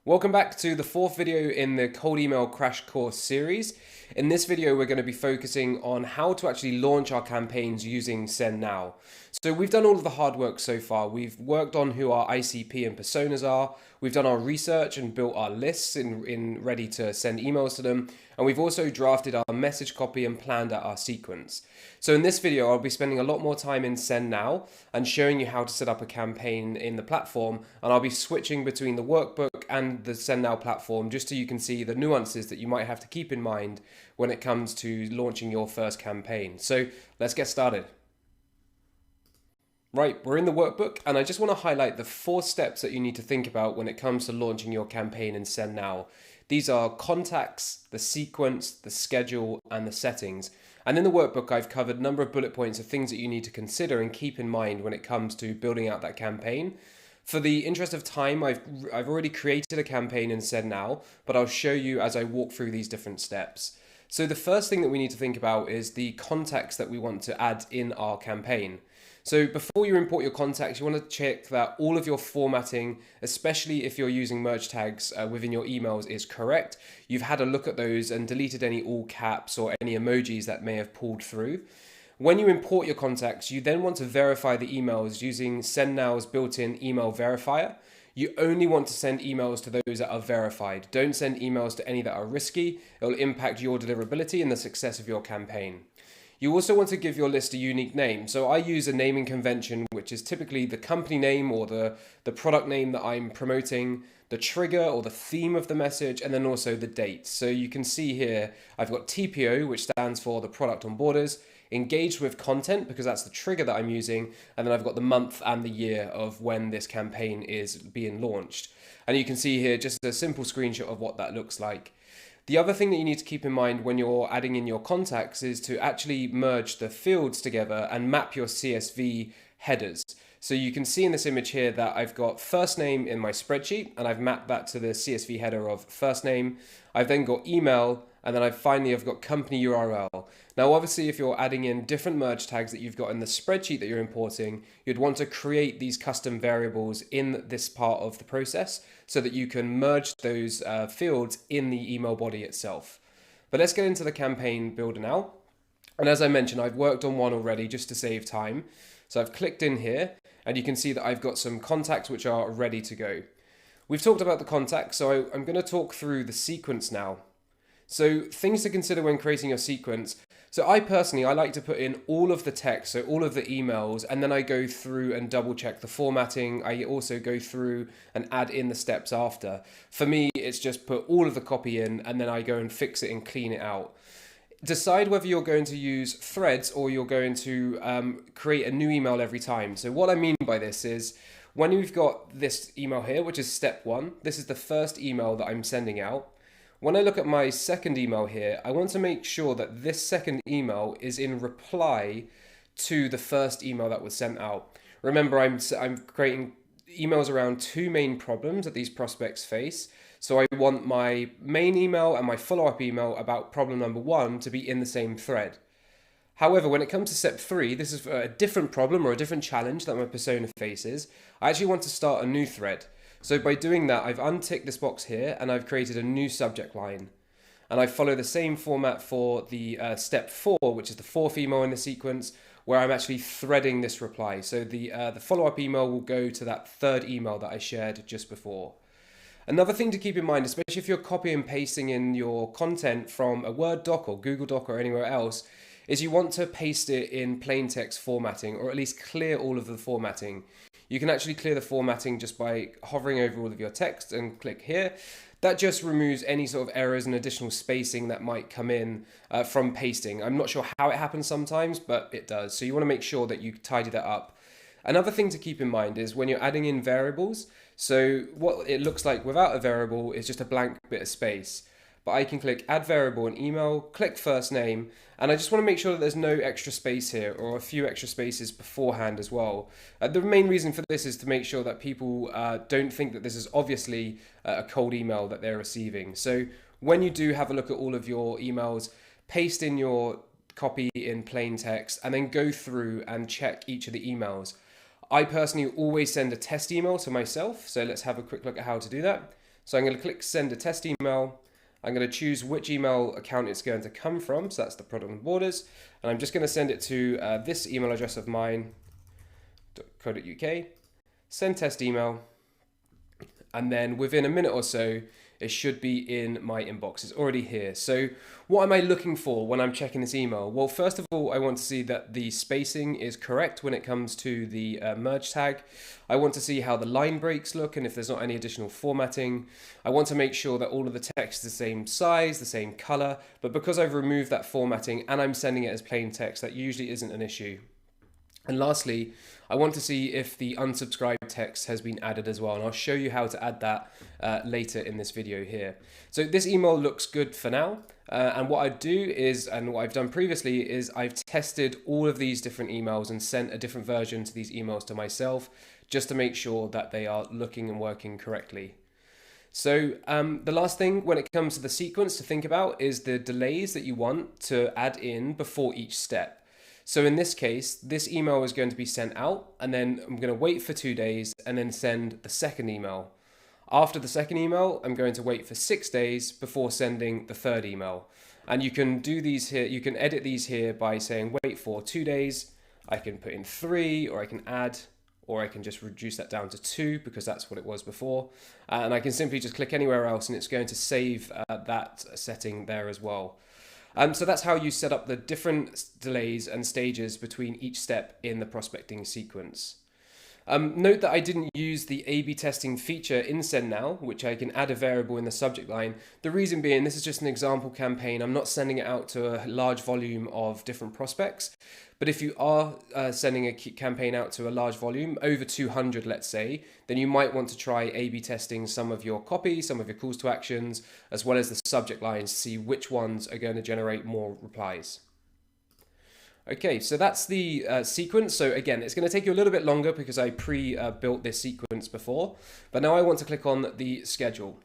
Welcome back to the fourth video in the cold email crash course series. In this video, we're going to be focusing on how to actually launch our campaigns using SendNow. So we've done all of the hard work so far. We've worked on who our ICP and personas are. We've done our research and built our lists in ready to send emails to them. And we've also drafted our message copy and planned out our sequence. So in this video, I'll be spending a lot more time in SendNow and showing you how to set up a campaign in the platform. And I'll be switching between the workbook and the SendNow platform just so you can see the nuances that you might have to keep in mind when it comes to launching your first campaign. So let's get started. Right, we're in the workbook, and I just want to highlight the 4 steps that you need to think about when it comes to launching your campaign in SendNow. These are contacts, the sequence, the schedule, and the settings. And in the workbook, I've covered a number of bullet points of things that you need to consider and keep in mind when it comes to building out that campaign. For the interest of time, I've already created a campaign in SendNow, but I'll show you as I walk through these different steps. So the first thing that we need to think about is the contacts that we want to add in our campaign. So before you import your contacts, you want to check that all of your formatting, especially if you're using merge tags within your emails, is correct. You've had a look at those and deleted any all caps or any emojis that may have pulled through. When you import your contacts, you then want to verify the emails using SendNow's built-in email verifier. You only want to send emails to those that are verified. Don't send emails to any that are risky. It will impact your deliverability and the success of your campaign. You also want to give your list a unique name. So I use a naming convention, which is typically the company name or the product name that I'm promoting, the trigger or the theme of the message, and then also the date. So you can see here, I've got TPO, which stands for the product on borders, engaged with content, because that's the trigger that I'm using, and then I've got the month and the year of when this campaign is being launched. And you can see here just a simple screenshot of what that looks like. The other thing that you need to keep in mind when you're adding in your contacts is to actually merge the fields together and map your CSV headers. So you can see in this image here that I've got first name in my spreadsheet, and I've mapped that to the CSV header of first name. I've then got email, and then I've got company URL. Now, obviously, if you're adding in different merge tags that you've got in the spreadsheet that you're importing, you'd want to create these custom variables in this part of the process so that you can merge those fields in the email body itself. But let's get into the campaign builder now. And as I mentioned, I've worked on one already just to save time. So I've clicked in here, and you can see that I've got some contacts which are ready to go. We've talked about the contacts, so I'm going to talk through the sequence now. So things to consider when creating your sequence. So I like to put in all of the text, so all of the emails, and then I go through and double check the formatting. I also go through and add in the steps after. For me, it's just put all of the copy in, and then I go and fix it and clean it out. Decide whether you're going to use threads or you're going to create a new email every time. So what I mean by this is when you've got this email here, which is step 1, this is the first email that I'm sending out. When I look at my second email here, I want to make sure that this second email is in reply to the first email that was sent out. Remember, I'm creating emails around 2 main problems that these prospects face. So I want my main email and my follow-up email about problem number 1 to be in the same thread. However, when it comes to step 3, this is a different problem or a different challenge that my persona faces. I actually want to start a new thread. So by doing that, I've unticked this box here and I've created a new subject line. And I follow the same format for the step 4, which is the 4th email in the sequence, where I'm actually threading this reply. So the follow-up email will go to that 3rd email that I shared just before. Another thing to keep in mind, especially if you're copying and pasting in your content from a Word doc or Google Doc or anywhere else, is you want to paste it in plain text formatting, or at least clear all of the formatting. You can actually clear the formatting just by hovering over all of your text and click here. That just removes any sort of errors and additional spacing that might come in from pasting. I'm not sure how it happens sometimes, but it does. So you want to make sure that you tidy that up. Another thing to keep in mind is when you're adding in variables, so what it looks like without a variable is just a blank bit of space. But I can click add variable in email, click first name, and I just want to make sure that there's no extra space here or a few extra spaces beforehand as well. The main reason for this is to make sure that people don't think that this is obviously a cold email that they're receiving. So when you do have a look at all of your emails, paste in your copy in plain text and then go through and check each of the emails. I personally always send a test email to myself, so let's have a quick look at how to do that. So I'm going to click send a test email. I'm going to choose which email account it's going to come from. So that's the product and borders. And I'm just going to send it to this email address of mine, .co.uk, send test email. And then within a minute or so, it should be in my inbox. It's already here. So what am I looking for when I'm checking this email? Well, first of all, I want to see that the spacing is correct when it comes to the merge tag. I want to see how the line breaks look and if there's not any additional formatting. I want to make sure that all of the text is the same size, the same color, but because I've removed that formatting and I'm sending it as plain text, that usually isn't an issue. And lastly, I want to see if the unsubscribe text has been added as well, and I'll show you how to add that later in this video here. So this email looks good for now, and what I do is, and what I've done previously is I've tested all of these different emails and sent a different version to these emails to myself, just to make sure that they are looking and working correctly. So the last thing when it comes to the sequence to think about is the delays that you want to add in before each step. So in this case, this email is going to be sent out, and then I'm going to wait for 2 days and then send the second email. After the second email, I'm going to wait for 6 days before sending the third email. And you can do these here, you can edit these here by saying wait for 2 days. I can put in 3, or I can add, or I can just reduce that down to 2 because that's what it was before. And I can simply just click anywhere else and it's going to save that setting there as well. So that's how you set up the different delays and stages between each step in the prospecting sequence. Note that I didn't use the A/B testing feature in SendNow, which I can add a variable in the subject line. The reason being, this is just an example campaign. I'm not sending it out to a large volume of different prospects. But if you are sending a campaign out to a large volume, over 200, let's say, then you might want to try A/B testing some of your copy, some of your calls to actions, as well as the subject lines to see which ones are going to generate more replies. Okay, so that's the sequence. So again, it's going to take you a little bit longer because I pre-built this sequence before, but now I want to click on the schedule.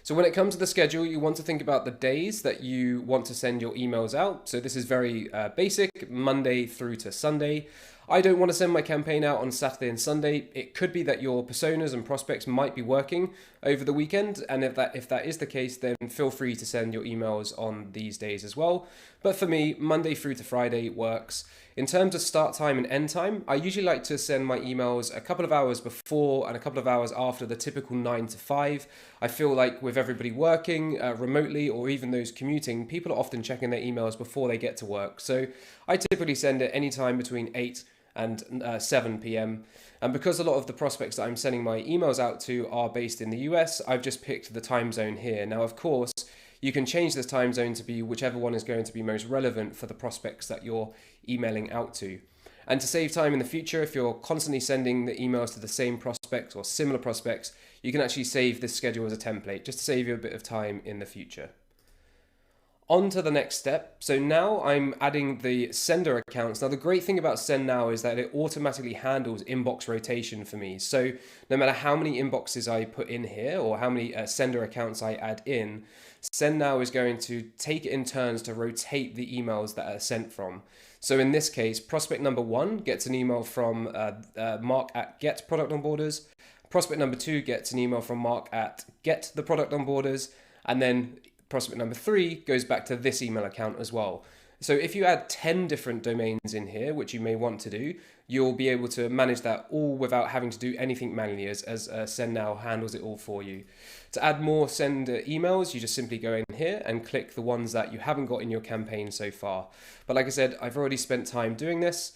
So when it comes to the schedule, you want to think about the days that you want to send your emails out. So this is very basic, Monday through to Sunday. I don't want to send my campaign out on Saturday and Sunday. It could be that your personas and prospects might be working over the weekend, and if that is the case, then feel free to send your emails on these days as well. But for me, Monday through to Friday works. In terms of start time and end time, I usually like to send my emails a couple of hours before and a couple of hours after the typical 9 to 5. I feel like with everybody working remotely or even those commuting, people are often checking their emails before they get to work. So I typically send it anytime between 8 and 7 p.m. And because a lot of the prospects that I'm sending my emails out to are based in the US, I've just picked the time zone here. Now, of course, you can change this time zone to be whichever one is going to be most relevant for the prospects that you're emailing out to. And to save time in the future, if you're constantly sending the emails to the same prospects or similar prospects, you can actually save this schedule as a template, just to save you a bit of time in the future. On to the next step. So now I'm adding the sender accounts. Now the great thing about SendNow is that it automatically handles inbox rotation for me. So no matter how many inboxes I put in here or how many sender accounts I add in, SendNow is going to take it in turns to rotate the emails that are sent from. So in this case, prospect number 1 gets an email from Mark at Get Product Onboarders. Prospect number 2 gets an email from Mark at Get the Product Onboarders. And then prospect number 3 goes back to this email account as well. So if you add 10 different domains in here, which you may want to do, you'll be able to manage that all without having to do anything manually as SendNow handles it all for you. To add more sender emails, you just simply go in here and click the ones that you haven't got in your campaign so far. But like I said, I've already spent time doing this.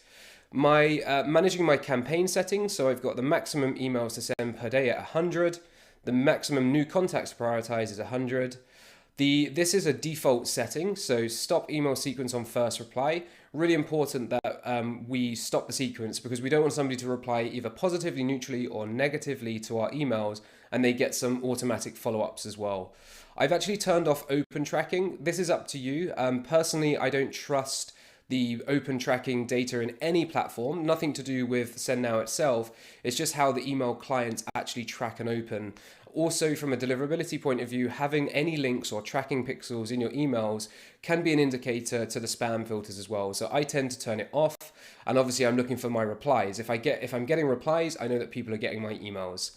Managing my campaign settings, so I've got the maximum emails to send per day at 100. The maximum new contacts to prioritize is 100. This is a default setting, so stop email sequence on first reply. Really important that we stop the sequence because we don't want somebody to reply either positively, neutrally, or negatively to our emails, and they get some automatic follow-ups as well. I've actually turned off open tracking. This is up to you. Personally, I don't trust the open tracking data in any platform, nothing to do with SendNow itself. It's just how the email clients actually track and open. Also, from a deliverability point of view, having any links or tracking pixels in your emails can be an indicator to the spam filters as well. So I tend to turn it off, and obviously I'm looking for my replies. If I'm getting replies, I know that people are getting my emails.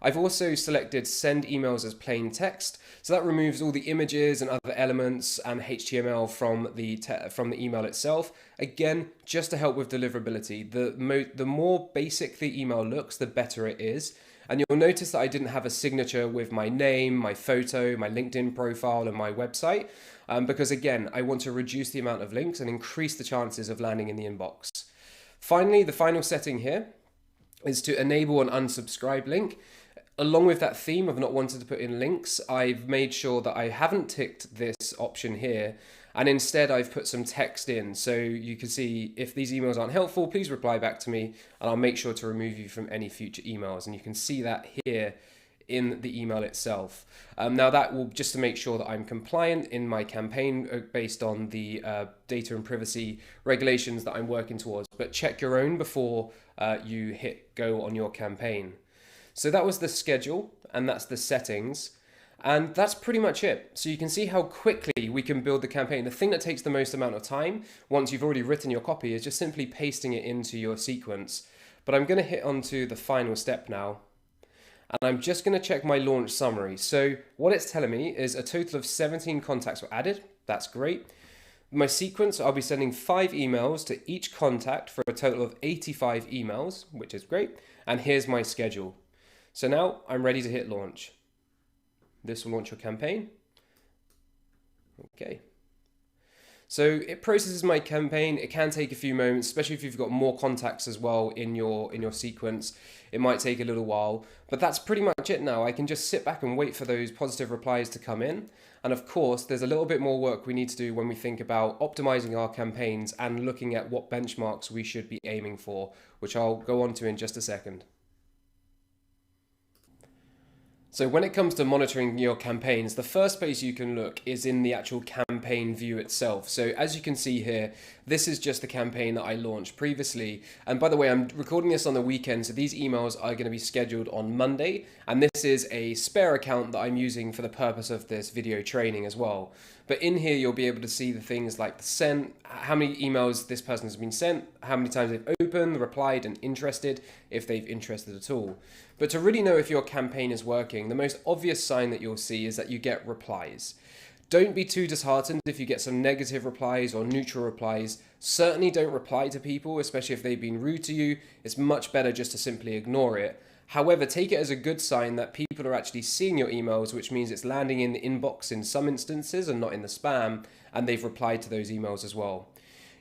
I've also selected send emails as plain text. So that removes all the images and other elements and HTML from the email itself. Again, just to help with deliverability. The more basic the email looks, the better it is. And you'll notice that I didn't have a signature with my name, my photo, my LinkedIn profile, and my website. Because again, I want to reduce the amount of links and increase the chances of landing in the inbox. Finally, the final setting here is to enable an unsubscribe link. Along with that theme of not wanting to put in links, I've made sure that I haven't ticked this option here, and instead I've put some text in. So you can see if these emails aren't helpful, please reply back to me, and I'll make sure to remove you from any future emails. And you can see that here in the email itself. Now that will just to make sure that I'm compliant in my campaign based on the data and privacy regulations that I'm working towards, but check your own before you hit go on your campaign. So that was the schedule, and that's the settings, and that's pretty much it. So you can see how quickly we can build the campaign. The thing that takes the most amount of time, once you've already written your copy, is just simply pasting it into your sequence. But I'm going to hit onto the final step now, and I'm just going to check my launch summary. So what it's telling me is a total of 17 contacts were added. That's great. My sequence, I'll be sending 5 emails to each contact for a total of 85 emails, which is great. And here's my schedule. So now I'm ready to hit launch. This will launch your campaign. Okay. So it processes my campaign. It can take a few moments, especially if you've got more contacts as well in your sequence. It might take a little while, but that's pretty much it now. I can just sit back and wait for those positive replies to come in. And of course, there's a little bit more work we need to do when we think about optimizing our campaigns and looking at what benchmarks we should be aiming for, which I'll go on to in just a second. So when it comes to monitoring your campaigns, the first place you can look is in the actual campaign view itself. So as you can see here, this is just the campaign that I launched previously. And by the way, I'm recording this on the weekend, so these emails are going to be scheduled on Monday. And this is a spare account that I'm using for the purpose of this video training as well. But in here, you'll be able to see the things like the sent, how many emails this person has been sent, how many times they've opened, replied, and interested, if they've interested at all. But to really know if your campaign is working, the most obvious sign that you'll see is that you get replies. Don't be too disheartened if you get some negative replies or neutral replies. Certainly don't reply to people, especially if they've been rude to you. It's much better just to simply ignore it. However, take it as a good sign that people are actually seeing your emails, which means it's landing in the inbox in some instances and not in the spam, and they've replied to those emails as well.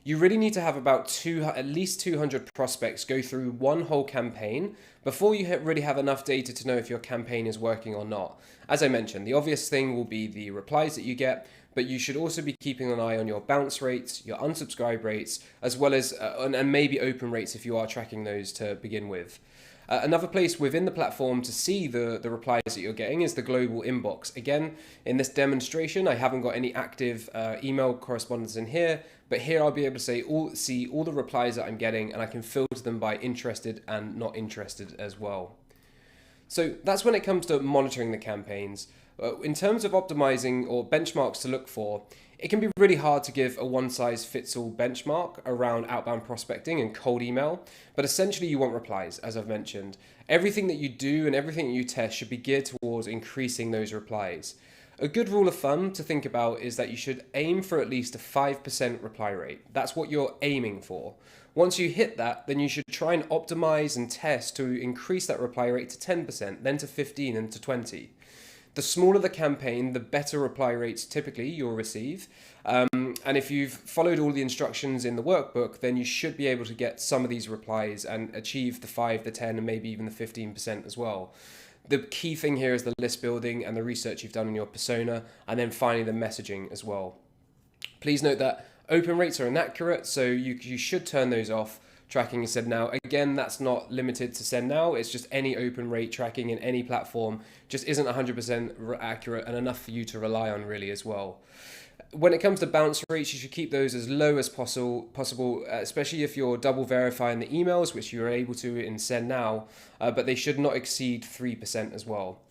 You really need to have about at least 200 prospects go through one whole campaign before you really have enough data to know if your campaign is working or not. As I mentioned, the obvious thing will be the replies that you get, but you should also be keeping an eye on your bounce rates, your unsubscribe rates, as well as and maybe open rates if you are tracking those to begin with. Another place within the platform to see the replies that you're getting is the global inbox. Again, in this demonstration, I haven't got any active email correspondence in here, but here I'll be able to see all the replies that I'm getting, and I can filter them by interested and not interested as well. So that's when it comes to monitoring the campaigns. In terms of optimizing or benchmarks to look for, it can be really hard to give a one-size-fits-all benchmark around outbound prospecting and cold email, but essentially you want replies, as I've mentioned. Everything that you do and everything that you test should be geared towards increasing those replies. A good rule of thumb to think about is that you should aim for at least a 5% reply rate. That's what you're aiming for. Once you hit that, then you should try and optimize and test to increase that reply rate to 10%, then to 15% and to 20%. The smaller the campaign, the better reply rates typically you'll receive. And if you've followed all the instructions in the workbook, then you should be able to get some of these replies and achieve the 5, the 10, and maybe even the 15% as well. The key thing here is the list building and the research you've done on your persona, and then finally the messaging as well. Please note that open rates are inaccurate, so you should turn those off. Tracking is SendNow. Again, that's not limited to SendNow. It's just any open rate tracking in any platform just isn't 100% accurate and enough for you to rely on really as well. When it comes to bounce rates, you should keep those as low as possible, especially if you're double verifying the emails, which you're able to in SendNow, but they should not exceed 3% as well.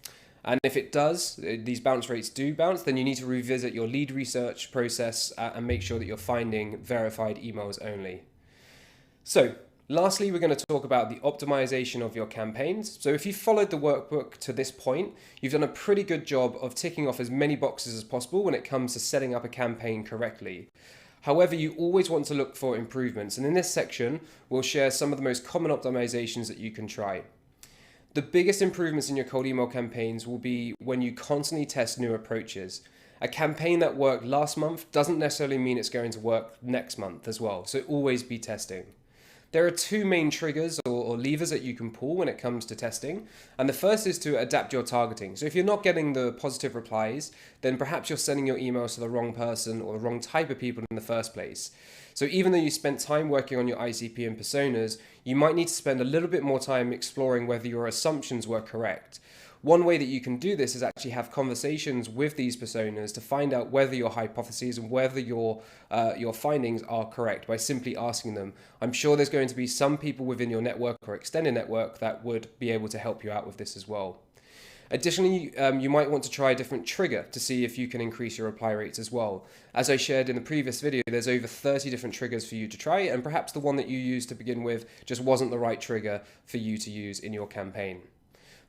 And if it does, these bounce rates do bounce, then you need to revisit your lead research process and make sure that you're finding verified emails only. So Lastly, we're going to talk about the optimization of your campaigns. So if you followed the workbook to this point, you've done a pretty good job of ticking off as many boxes as possible when it comes to setting up a campaign correctly. However, you always want to look for improvements, and in this section, we'll share some of the most common optimizations that you can try. The biggest improvements in your cold email campaigns will be when you constantly test new approaches. A campaign that worked last month doesn't necessarily mean it's going to work next month as well, so always be testing. There are two main triggers or levers that you can pull when it comes to testing. And the first is to adapt your targeting. So if you're not getting the positive replies, then perhaps you're sending your emails to the wrong person or the wrong type of people in the first place. So even though you spent time working on your ICP and personas, you might need to spend a little bit more time exploring whether your assumptions were correct. One way that you can do this is actually have conversations with these personas to find out whether your hypotheses and whether your findings are correct by simply asking them. I'm sure there's going to be some people within your network or extended network that would be able to help you out with this as well. Additionally, you might want to try a different trigger to see if you can increase your reply rates as well. As I shared in the previous video, there's over 30 different triggers for you to try, and perhaps the one that you used to begin with just wasn't the right trigger for you to use in your campaign.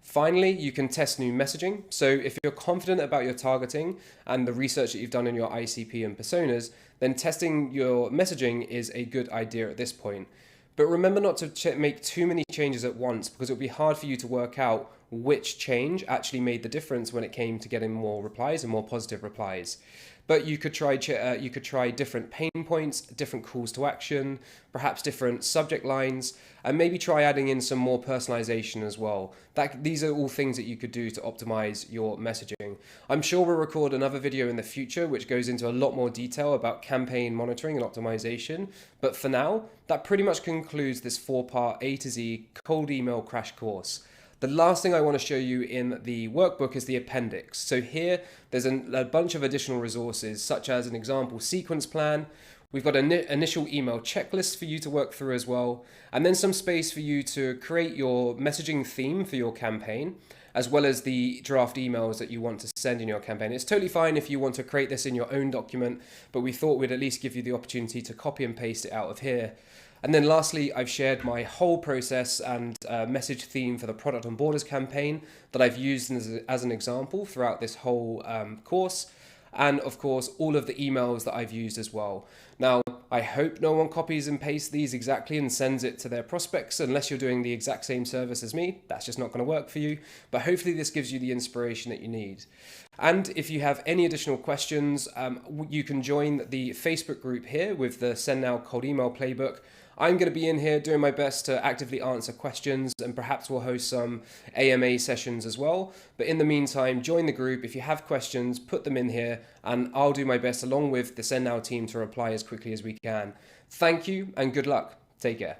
Finally, you can test new messaging. So if you're confident about your targeting and the research that you've done in your ICP and personas, then testing your messaging is a good idea at this point. But remember not to make too many changes at once, because it'll be hard for you to work out which change actually made the difference when it came to getting more replies and more positive replies. But you could try different pain points, different calls to action, perhaps different subject lines, and maybe try adding in some more personalization as well. These are all things that you could do to optimize your messaging. I'm sure we'll record another video in the future which goes into a lot more detail about campaign monitoring and optimization. But for now, that pretty much concludes this 4-part A to Z cold email crash course. The last thing I want to show you in the workbook is the appendix. So here, there's a bunch of additional resources, such as an example sequence plan. We've got an initial email checklist for you to work through as well, and then some space for you to create your messaging theme for your campaign, as well as the draft emails that you want to send in your campaign. It's totally fine if you want to create this in your own document, but we thought we'd at least give you the opportunity to copy and paste it out of here. And then lastly, I've shared my whole process and message theme for the product on borders campaign that I've used as an example throughout this whole course. And of course, all of the emails that I've used as well. Now, I hope no one copies and pastes these exactly and sends it to their prospects unless you're doing the exact same service as me. That's just not going to work for you. But hopefully this gives you the inspiration that you need. And if you have any additional questions, you can join the Facebook group here with the SendNow Cold Email Playbook. I'm going to be in here doing my best to actively answer questions, and perhaps we'll host some AMA sessions as well. But in the meantime, join the group. If you have questions, put them in here, and I'll do my best along with the SendNow team to reply as quickly as we can. Thank you and good luck. Take care.